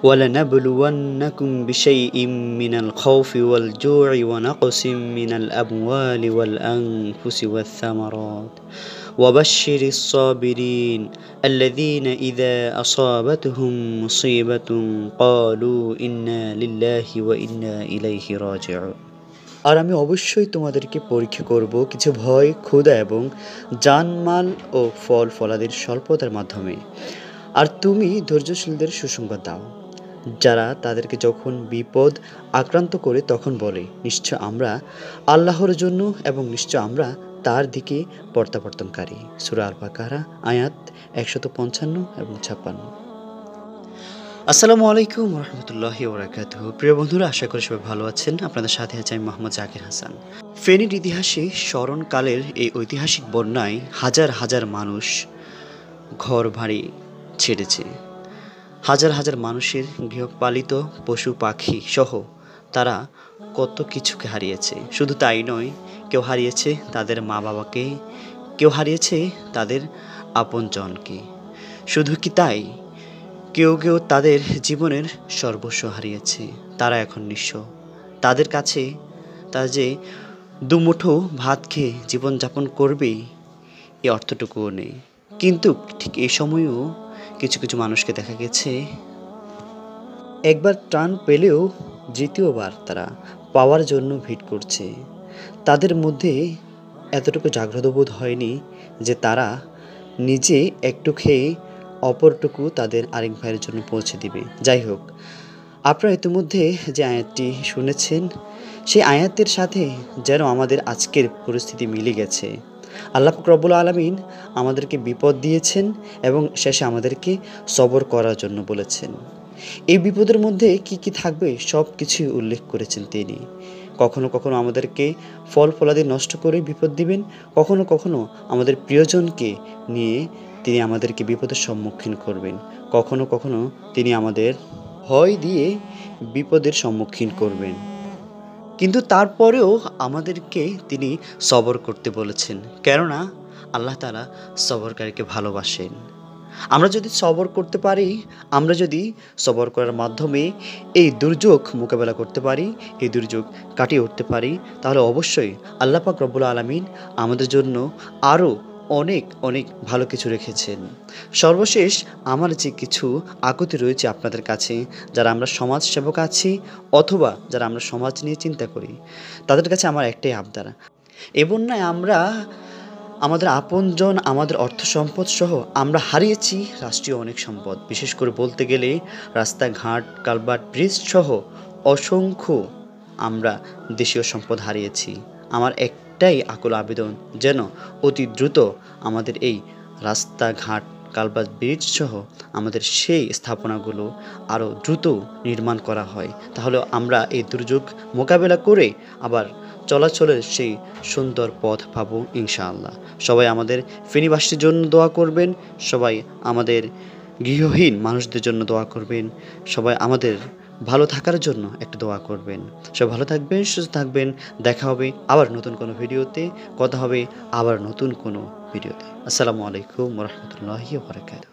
وَلَنَبْلُوَنَّكُمْ بِشَيْءٍ مِّنَ الْخَوْفِ وَالْجُوعِ وَنَقْصٍ مِّنَ الْأَمْوَالِ وَالْأَنفُسِ وَالثَّمَرَاتِ وَبَشِّرِ الصَّابِرِينَ الَّذِينَ إِذَا أَصَابَتْهُم مُّصِيبَةٌ قَالُوا إِنَّا لِلَّهِ وَإِنَّا إِلَيْهِ راجعون। আর আমি অবশ্যই তোমাদেরকে পরীক্ষা করব কিছু ভয়, ক্ষুধা এবং জানমাল ও ফল ফলাদির স্বল্পতার মাধ্যমে। আর তুমি ধৈর্যশীলদের সুসংবাদ দাও, যারা তাদেরকে যখন বিপদ আক্রান্ত করে তখন বলে, নিশ্চয় আমরা আল্লাহর জন্য এবং নিশ্চয় আমরা তার দিকে প্রত্যাবর্তনকারী। সূরা আল বাকারা আয়াত 155 এবং 56। আসসালামু আলাইকুম রহমতুল্লাহি ওবরাকাতুহু। প্রিয় বন্ধুরা, আশা করি সবাই ভালো আছেন। আপনাদের সাথে আছে আমি মোহাম্মদ জাকির হাসান। ফেনীর ইতিহাসে স্মরণকালের এই ঐতিহাসিক বন্যায় হাজার হাজার মানুষ ঘর বাড়ি ছেড়েছে। হাজার হাজার মানুষের গৃহপালিত পশু পাখি সহ তারা কত কিছুকে হারিয়েছে। শুধু তাই নয়, কেউ হারিয়েছে তাদের মা বাবাকে, কেউ হারিয়েছে তাদের আপনজনকে। শুধু কি তাই, কেউ কেউ তাদের জীবনের সর্বস্ব হারিয়েছে। তারা এখন নিঃস্ব। তাদের কাছে তারা যে দুমুঠো ভাত খেয়ে জীবনযাপন করবে এই অর্থটুকুও নেই। কিন্তু ঠিক এই সময়ও কিছু কিছু মানুষকে দেখা গেছে একবার ত্রাণ পেলেও দ্বিতীয়বার তারা পাওয়ার জন্য ভিড় করছে। তাদের মধ্যে এতটুকু জাগ্রত বোধ হয়নি যে তারা নিজে একটু খেয়ে অপরটুকু তাদের আরেক ভাইয়ের জন্য পৌঁছে দিবে। যাই হোক, আপনারা ইতিমধ্যে যে আয়াতটি শুনেছেন, সেই আয়াতের সাথে যেন আমাদের আজকের পরিস্থিতি মিলে গেছে। আল্লাহ পাক রব্বুল আলামিন আমাদেরকে বিপদ দিয়েছেন এবং শেষে আমাদেরকে সবর করার জন্য বলেছেন। এই বিপদের মধ্যে কি কি থাকবে সব কিছুই উল্লেখ করেছেন তিনি। কখনো কখনো আমাদেরকে ফল ফলাদি নষ্ট করে বিপদ দিবেন, কখনো কখনো আমাদের প্রিয়জনকে নিয়ে তিনি আমাদেরকে বিপদের সম্মুখীন করবেন, কখনো কখনো তিনি আমাদের ভয় দিয়ে বিপদের সম্মুখীন করবেন। কিন্তু তারপরেও আমাদেরকে তিনি সবর করতে বলেছেন, কেননা আল্লাহ তাআলা সবরকারীকে ভালোবাসেন। আমরা যদি সবর করতে পারি, আমরা যদি সবর করার মাধ্যমে এই দুর্যোগ মোকাবেলা করতে পারি, এই দুর্যোগ কাটিয়ে উঠতে পারি, তাহলে অবশ্যই আল্লাহ পাক রব্বুল আলামিন আমাদের জন্য আরও অনেক অনেক ভালো কিছু রেখেছেন। সর্বশেষ আমার যে কিছু আকুতি রয়েছে আপনাদের কাছে, যারা আমরা সমাজ সেবক আছি অথবা যারা আমরা সমাজ নিয়ে চিন্তা করি, তাদের কাছে আমার একটাই আবদার, এ বন্যায় আমরা আমাদের আপনজন, আমাদের অর্থ সম্পদ সহ আমরা হারিয়েছি রাষ্ট্রীয় অনেক সম্পদ। বিশেষ করে বলতে গেলে রাস্তাঘাট, কালভার্ট, ব্রিজ সহ অসংখ্য আমরা দেশীয় সম্পদ হারিয়েছি। আমার একটাই আকুল আবেদন, যেন অতি দ্রুত আমাদের এই রাস্তাঘাট, কালভার্ট, ব্রিজ সহ আমাদের সেই স্থাপনাগুলো আরও দ্রুত নির্মাণ করা হয়। তাহলে আমরা এই দুর্যোগ মোকাবেলা করে আবার চলাচলের সেই সুন্দর পথ পাবো ইনশাআল্লাহ। সবাই আমাদের ফেনীবাসীর জন্য দোয়া করবেন, সবাই আমাদের গৃহহীন মানুষদের জন্য দোয়া করবেন, সবাই আমাদের ভালো থাকার জন্য একটু দোয়া করবেন। সবাই ভালো থাকবেন, সুস্থ থাকবেন। দেখা হবে আবার নতুন কোনো ভিডিওতে, কথা হবে আবার নতুন কোনো ভিডিওতে। আসসালামু আলাইকুম ওয়া রাহমাতুল্লাহি ওয়া বারাকাতুহু।